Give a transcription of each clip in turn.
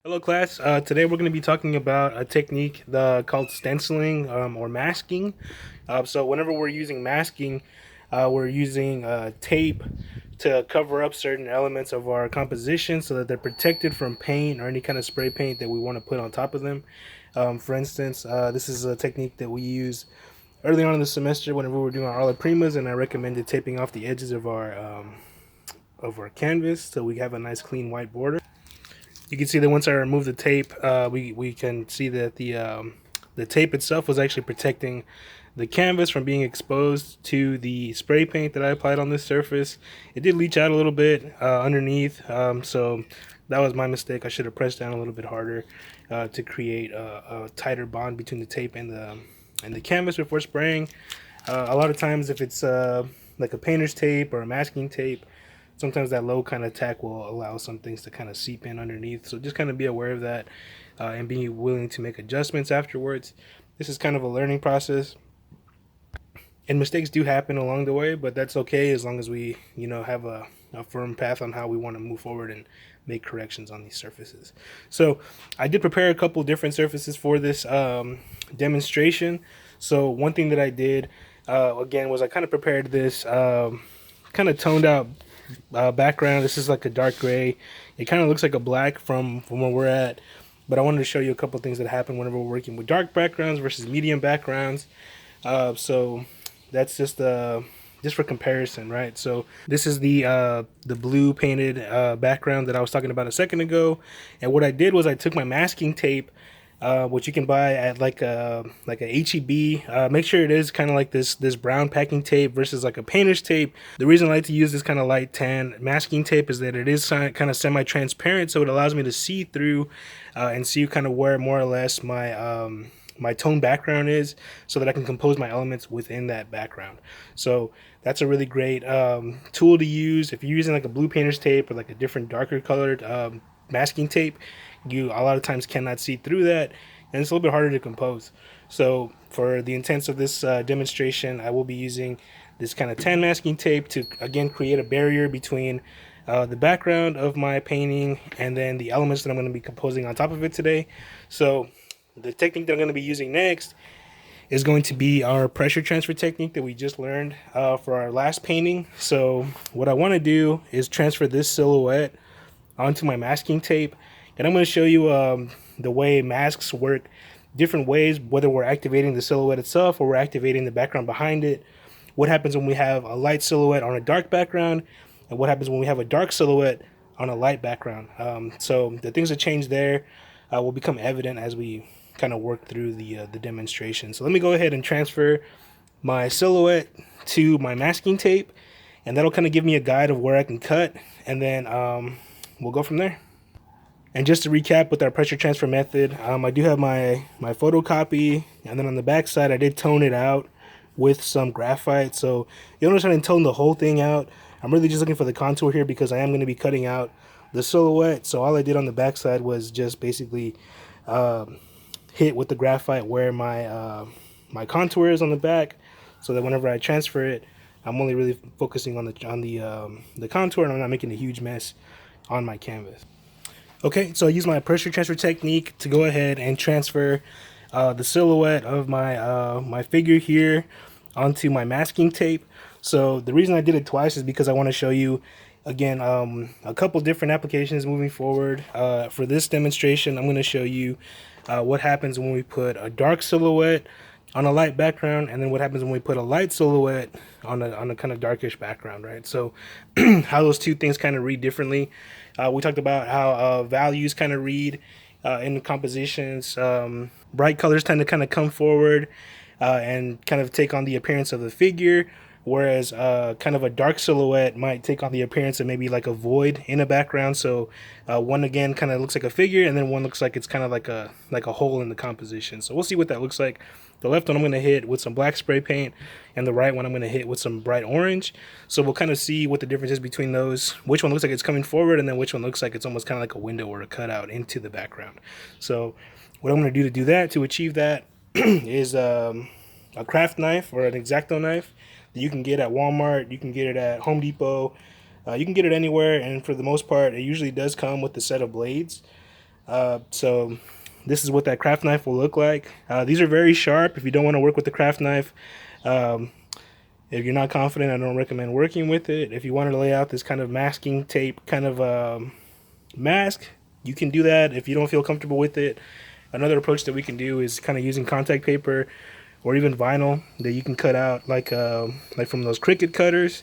Hello, class. Today we're going to be talking about a technique called stenciling or masking. So whenever we're using masking, we're using tape to cover up certain elements of our composition so that they're protected from paint or any kind of spray paint that we want to put on top of them. For instance, this is a technique that we use early on in the semester whenever we're doing our alla primas, and I recommended taping off the edges of our canvas so we have a nice clean white border. You can see that once I remove the tape, we can see that the tape itself was actually protecting the canvas from being exposed to the spray paint that I applied on this surface. It did leach out a little bit underneath, so that was my mistake. I should have pressed down a little bit harder to create a tighter bond between the tape and the canvas before spraying. A lot of times, if it's like a painter's tape or a masking tape, sometimes that low kind of tack will allow some things to kind of seep in underneath. So just kind of be aware of that and be willing to make adjustments afterwards. This is kind of a learning process, and mistakes do happen along the way, but that's okay as long as we, have a firm path on how we want to move forward and make corrections on these surfaces. So I did prepare a couple different surfaces for this demonstration. So one thing that I did again was I kind of prepared this kind of toned out background. This is like a dark gray. It kind of looks like a black from where we're at, but I wanted to show you a couple things that happen whenever we're working with dark backgrounds versus medium backgrounds. So that's just for comparison, right? So this is the blue painted background that I was talking about a second ago, and what I did was I took my masking tape, which you can buy at like a HEB. Make sure it is kind of like this brown packing tape versus like a painter's tape. The reason I like to use this kind of light tan masking tape is that it is kind of semi-transparent, so it allows me to see through and see kind of where more or less my tone background is, so that I can compose my elements within that background. So that's a really great tool to use if you're using like a blue painter's tape or like a different darker colored masking tape. You a lot of times cannot see through that, and it's a little bit harder to compose. So for the intents of this demonstration, I will be using this kind of tan masking tape to again create a barrier between the background of my painting and then the elements that I'm going to be composing on top of it today. So the technique that I'm going to be using next is going to be our pressure transfer technique that we just learned for our last painting. So what I want to do is transfer this silhouette onto my masking tape, and I'm going to show you the way masks work different ways, whether we're activating the silhouette itself or we're activating the background behind it. What happens when we have a light silhouette on a dark background, and what happens when we have a dark silhouette on a light background. So the things that change there will become evident as we kind of work through the demonstration. So let me go ahead and transfer my silhouette to my masking tape, and that'll kind of give me a guide of where I can cut, and then we'll go from there. And just to recap with our pressure transfer method, I do have my photocopy, and then on the back side I did tone it out with some graphite. So you don't try to tone the whole thing out. I'm really just looking for the contour here because I am going to be cutting out the silhouette. So all I did on the back side was just basically hit with the graphite where my contour is on the back, so that whenever I transfer it, I'm only really focusing on the contour, and I'm not making a huge mess on my canvas. Okay, so I use my pressure transfer technique to go ahead and transfer the silhouette of my figure here onto my masking tape. So the reason I did it twice is because I want to show you again a couple different applications moving forward. For this demonstration, I'm going to show you what happens when we put a dark silhouette on a light background, and then what happens when we put a light silhouette on a kind of darkish background, right? So how those two things kind of read differently. We talked about how values kind of read in compositions. Bright colors tend to kind of come forward and kind of take on the appearance of the figure, whereas kind of a dark silhouette might take on the appearance of maybe like a void in a background. So one again kind of looks like a figure, and then one looks like it's kind of like a hole in the composition. So we'll see what that looks like. The left one I'm going to hit with some black spray paint, and the right one I'm going to hit with some bright orange. So we'll kind of see what the difference is between those, which one looks like it's coming forward, and then which one looks like it's almost kind of like a window or a cutout into the background. So what I'm going to do that, to achieve that, is a craft knife or an X-Acto knife that you can get at Walmart. You can get it at Home Depot. You can get it anywhere, and for the most part, it usually does come with a set of blades. So this is what that craft knife will look like. These are very sharp. If you don't want to work with the craft knife, um, if you're not confident, I don't recommend working with it. If you want to lay out this kind of masking tape kind of mask, you can do that if you don't feel comfortable with it. Another approach that we can do is kind of using contact paper or even vinyl that you can cut out like from those Cricut cutters.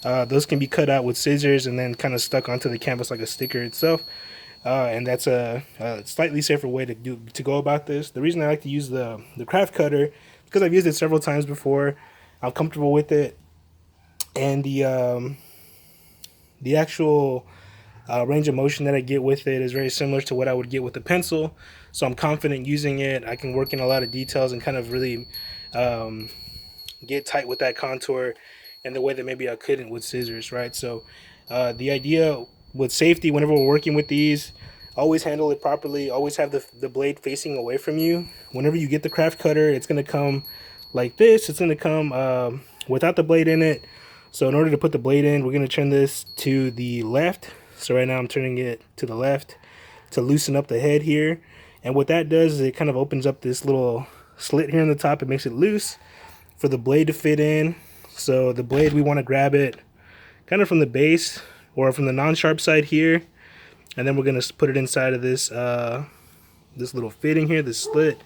Those can be cut out with scissors and then kind of stuck onto the canvas like a sticker itself. And that's a slightly safer way to go about this. The reason I like to use the craft cutter because I've used it several times before. I'm comfortable with it, and the actual range of motion that I get with it is very similar to what I would get with a pencil. So I'm confident using it. I can work in a lot of details and kind of really um, get tight with that contour in the way that maybe I couldn't with scissors, right? So the idea with safety, whenever we're working with these, always handle it properly. Always have the blade facing away from you. Whenever you get the craft cutter, it's going to come like this. It's going to come without the blade in it. So in order to put the blade in, we're going to turn this to the left. So right now I'm turning it to the left to loosen up the head here. And what that does is it kind of opens up this little slit here on the top. It makes it loose for the blade to fit in. So the blade, we want to grab it kind of from the base or from the non-sharp side here. And then we're going to put it inside of this this little fitting here, this slit.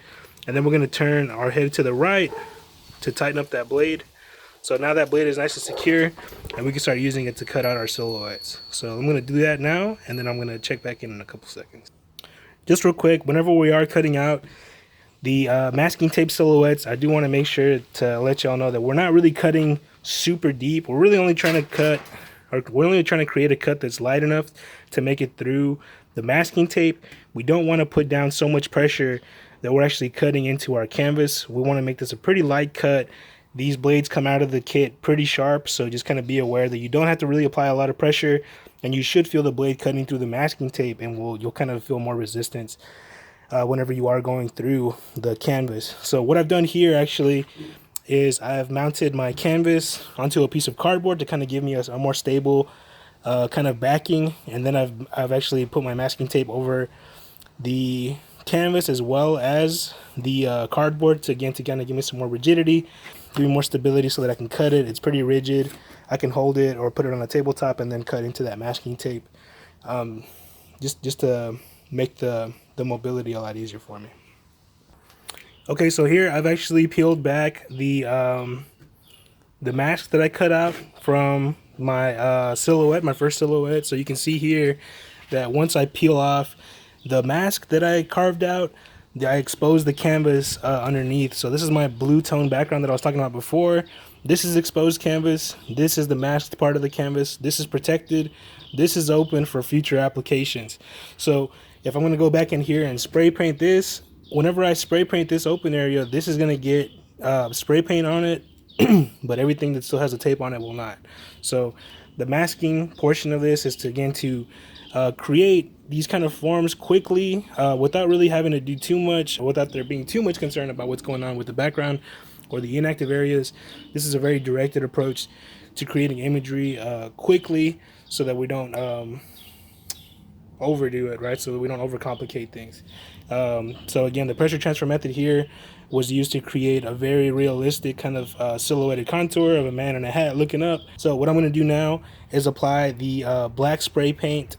And then we're going to turn our head to the right to tighten up that blade. So now that blade is nice and secure, and we can start using it to cut out our silhouettes. So I'm going to do that now, and then I'm going to check back in a couple seconds. Just real quick, whenever we are cutting out the masking tape silhouettes, I do want to make sure to let y'all know that we're not really cutting super deep. We're really only trying to cut, or we're only trying to create a cut that's light enough to make it through the masking tape. We don't want to put down so much pressure that we're actually cutting into our canvas. We want to make this a pretty light cut. These blades come out of the kit pretty sharp, so just kind of be aware that you don't have to really apply a lot of pressure, and you should feel the blade cutting through the masking tape, and you'll kind of feel more resistance whenever you are going through the canvas. So what I've done here actually is I've mounted my canvas onto a piece of cardboard to kind of give me a more stable kind of backing, and then I've actually put my masking tape over the canvas as well as the cardboard to kind of give me some more rigidity, give me more stability so that I can cut it. It's pretty rigid. I can hold it or put it on a tabletop and then cut into that masking tape, just to make the mobility a lot easier for me. Okay, so here I've actually peeled back the mask that I cut out from my silhouette, my first silhouette. So you can see here that once I peel off the mask that I carved out, I exposed the canvas underneath. So this is my blue tone background that I was talking about before. This is exposed canvas. This is the masked part of the canvas. This is protected. This is open for future applications. So if I'm going to go back in here and spray paint this, whenever I spray paint this open area, this is going to get spray paint on it, but everything that still has a tape on it will not. So the masking portion of this is to create these kind of forms quickly without really having to do too much, without there being too much concern about what's going on with the background or the inactive areas. This is a very directed approach to creating imagery quickly so that we don't overdo it, right? So that we don't overcomplicate things. So again, the pressure transfer method here was used to create a very realistic kind of silhouetted contour of a man in a hat looking up. So what I'm going to do now is apply the black spray paint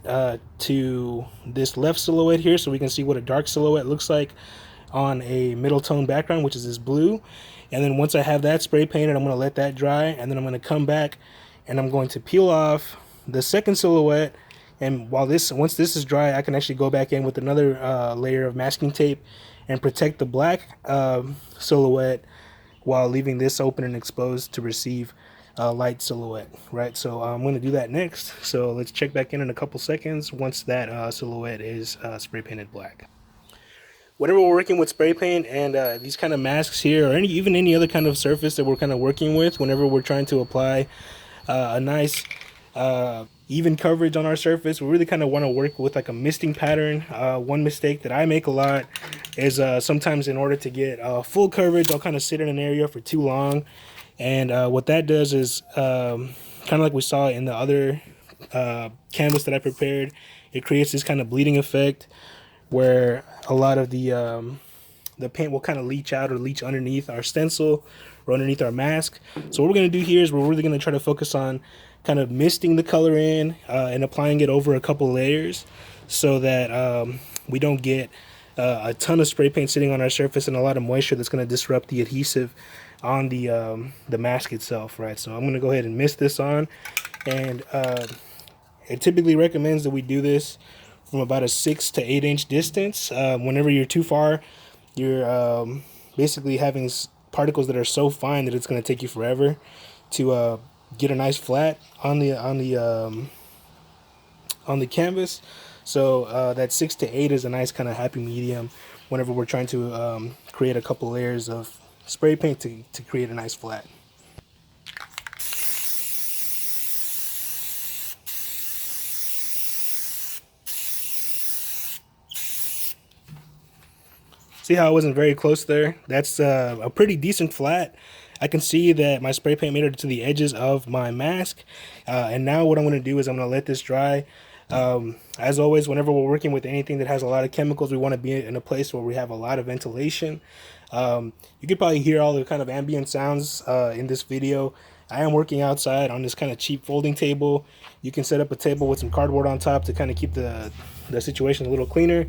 to this left silhouette here so we can see what a dark silhouette looks like on a middle tone background, which is this blue. And then once I have that spray painted, I'm going to let that dry, and then I'm going to come back and I'm going to peel off the second silhouette. And once this is dry, I can actually go back in with another layer of masking tape and protect the black silhouette while leaving this open and exposed to receive light silhouette, right? So I'm going to do that next. So let's check back in a couple seconds once that silhouette is spray painted black. Whenever we're working with spray paint and these kind of masks here, or even any other kind of surface that we're kind of working with, whenever we're trying to apply a nice even coverage on our surface, we really kind of want to work with like a misting pattern. One mistake that I make a lot is sometimes in order to get full coverage, I'll kind of sit in an area for too long. And what that does is kind of like we saw in the other canvas that I prepared, it creates this kind of bleeding effect where a lot of the paint will kind of leach out or leach underneath our stencil or underneath our mask. So what we're going to do here is we're really going to try to focus on kind of misting the color in and applying it over a couple layers so that we don't get a ton of spray paint sitting on our surface and a lot of moisture that's going to disrupt the adhesive on the mask itself, right? So I'm going to go ahead and mist this on, and it typically recommends that we do this from about a 6 to 8 inch distance. Whenever you're too far, you're basically having particles that are so fine that it's going to take you forever to get a nice flat on the canvas. So that 6 to 8 is a nice kind of happy medium whenever we're trying to create a couple layers of spray paint to create a nice flat. See how I wasn't very close there? That's a pretty decent flat. I can see that my spray paint made it to the edges of my mask. And now what I'm going to do is I'm going to let this dry. As always, whenever we're working with anything that has a lot of chemicals, we want to be in a place where we have a lot of ventilation. You could probably hear all the kind of ambient sounds in this video. I am working outside on this kind of cheap folding table. You can set up a table with some cardboard on top to kind of keep the situation a little cleaner.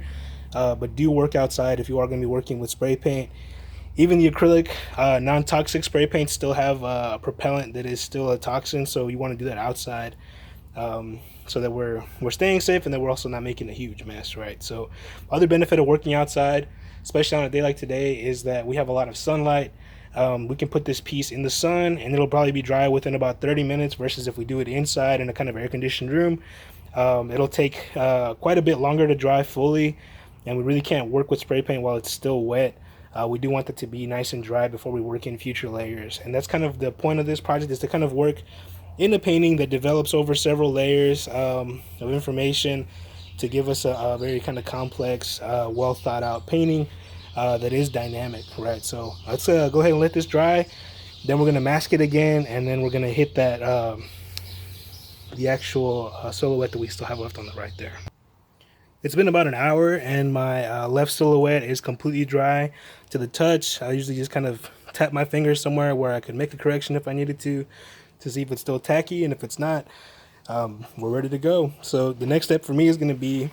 But do work outside if you are going to be working with spray paint. Even the acrylic non-toxic spray paints still have a propellant that is still a toxin, so you want to do that outside so that we're staying safe and that we're also not making a huge mess, right? So other benefit of working outside, especially on a day like today, is that we have a lot of sunlight. We can put this piece in the sun and it'll probably be dry within about 30 minutes versus if we do it inside in a kind of air-conditioned room. It'll take quite a bit longer to dry fully, and we really can't work with spray paint while it's still wet. We do want it to be nice and dry before we work in future layers. And that's kind of the point of this project, is to kind of work in a painting that develops over several layers of information to give us a very kind of complex, well thought out painting that is dynamic, right? So let's go ahead and let this dry. Then we're going to mask it again, and then we're going to hit that the actual silhouette that we still have left on the right there. It's been about an hour and my left silhouette is completely dry to the touch. I usually just kind of tap my fingers somewhere where I could make a correction if I needed to see if it's still tacky, and if it's not, we're ready to go. So the next step for me is going to be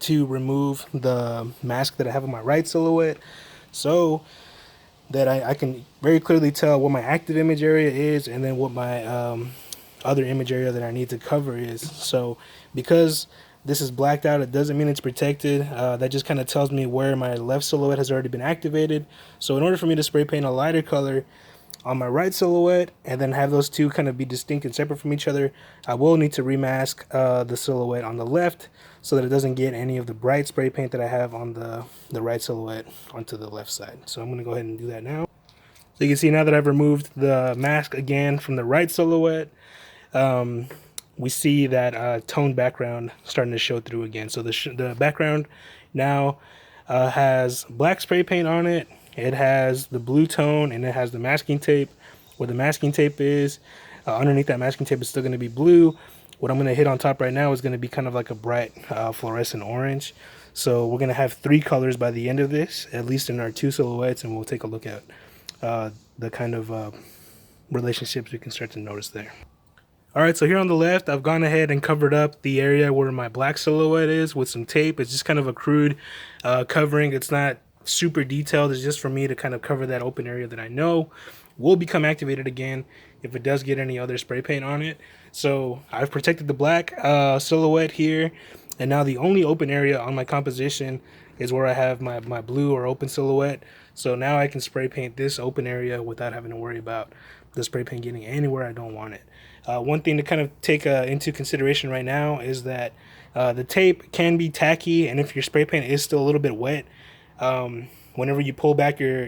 to remove the mask that I have on my right silhouette so that I can very clearly tell what my active image area is and then what my other image area that I need to cover is. So because this is blacked out, it doesn't mean it's protected. That just kind of tells me where my left silhouette has already been activated. So in order for me to spray paint a lighter color on my right silhouette and then have those two kind of be distinct and separate from each other, I will need to remask the silhouette on the left so that it doesn't get any of the bright spray paint that I have on the right silhouette onto the left side. So I'm going to go ahead and do that now. So you can see now that I've removed the mask again from the right silhouette, we see that tone background starting to show through again. So the background now has black spray paint on it. It has the blue tone, and it has the masking tape. Where the masking tape is, underneath that masking tape is still going to be blue. What I'm going to hit on top right now is going to be kind of like a bright fluorescent orange. So we're going to have 3 colors by the end of this, at least in our 2 silhouettes, and we'll take a look at the kind of relationships we can start to notice there. Alright, so here on the left, I've gone ahead and covered up the area where my black silhouette is with some tape. It's just kind of a crude covering. It's not super detailed. It's just for me to kind of cover that open area that I know will become activated again if it does get any other spray paint on it. So I've protected the black silhouette here, and now the only open area on my composition is where I have my blue or open silhouette. So now I can spray paint this open area without having to worry about the spray paint getting anywhere I don't want it. One thing to kind of take into consideration right now is that the tape can be tacky, and if your spray paint is still a little bit wet, whenever you pull back your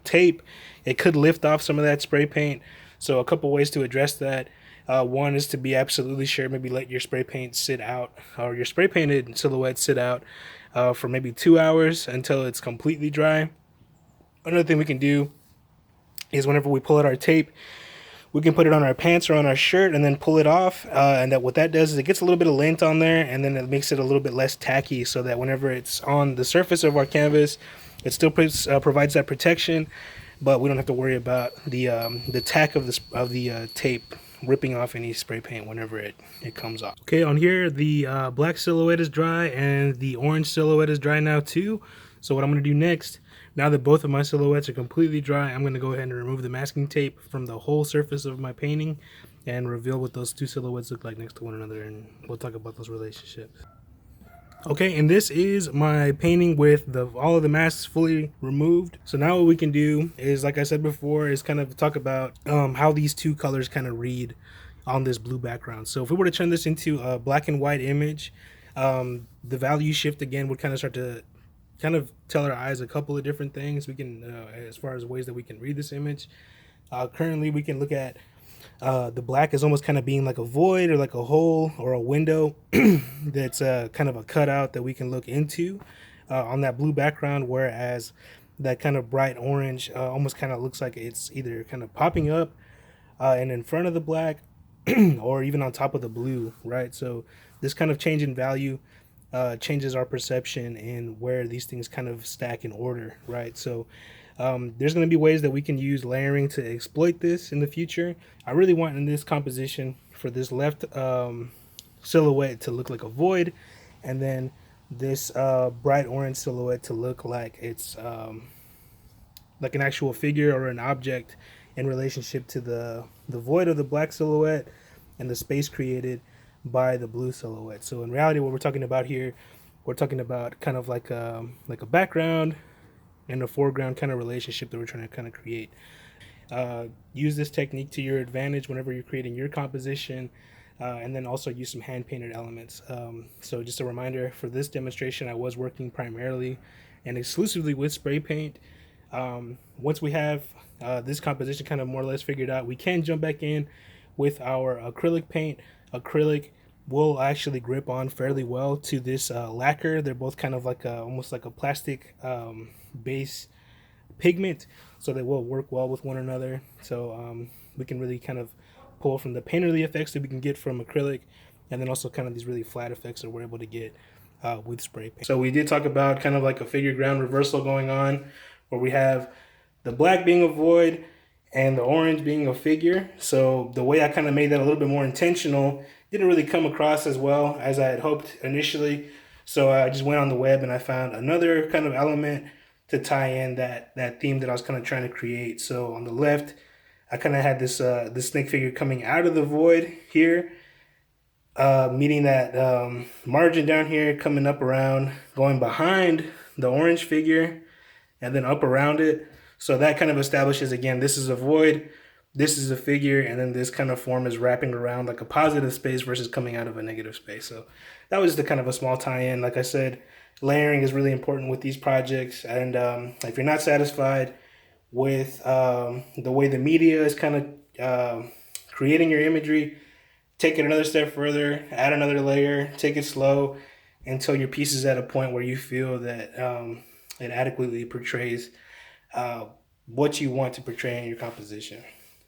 tape, it could lift off some of that spray paint. So a couple ways to address that. One is to be absolutely sure, maybe let your spray paint sit out, or your spray painted silhouette sit out for maybe 2 hours until it's completely dry. Another thing we can do is whenever we pull out our tape, we can put it on our pants or on our shirt and then pull it off. And that what that does is it gets a little bit of lint on there, and then it makes it a little bit less tacky, so that whenever it's on the surface of our canvas, it still provides that protection, but we don't have to worry about the tack of the tape ripping off any spray paint whenever it comes off. Okay, on here the black silhouette is dry and the orange silhouette is dry now too. So what I'm going to do next, now that both of my silhouettes are completely dry, I'm going to go ahead and remove the masking tape from the whole surface of my painting and reveal what those two silhouettes look like next to one another, and we'll talk about those relationships. Okay, and this is my painting with all of the masks fully removed. So now what we can do is, like I said before, is kind of talk about how these two colors kind of read on this blue background. So if we were to turn this into a black and white image, the value shift again would kind of start to kind of tell our eyes a couple of different things. We can, as far as ways that we can read this image. Currently, we can look at the black is almost kind of being like a void or like a hole or a window that's kind of a cutout that we can look into on that blue background, whereas that kind of bright orange almost kind of looks like it's either kind of popping up and in front of the black or even on top of the blue, right? So this kind of change in value changes our perception in where these things kind of stack in order, right? So there's going to be ways that we can use layering to exploit this in the future. I really want in this composition for this left silhouette to look like a void, and then this bright orange silhouette to look like it's like an actual figure or an object in relationship to the void of the black silhouette and the space created by the blue silhouette. So in reality, what we're talking about here, we're talking about kind of like a background and a foreground kind of relationship that we're trying to kind of create. Use this technique to your advantage whenever you're creating your composition, and then also use some hand painted elements. So just a reminder, for this demonstration I was working primarily and exclusively with spray paint. Once we have this composition kind of more or less figured out, we can jump back in with our acrylic paint. Acrylic will actually grip on fairly well to this lacquer. They're both kind of like almost like a plastic base pigment, so they will work well with one another. So we can really kind of pull from the painterly effects that we can get from acrylic, and then also kind of these really flat effects that we're able to get with spray paint. So we did talk about kind of like a figure ground reversal going on, where we have the black being a void and the orange being a figure. So the way I kind of made that a little bit more intentional didn't really come across as well as I had hoped initially. So I just went on the web and I found another kind of element to tie in that theme that I was kind of trying to create. So on the left, I kind of had this snake figure coming out of the void here, meeting that margin down here, coming up around, going behind the orange figure, and then up around it. So that kind of establishes, again, this is a void, this is a figure, and then this kind of form is wrapping around like a positive space versus coming out of a negative space. So that was the kind of a small tie-in. Like I said, layering is really important with these projects. And if you're not satisfied with the way the media is kind of creating your imagery, take it another step further, add another layer, take it slow until your piece is at a point where you feel that it adequately portrays what you want to portray in your composition.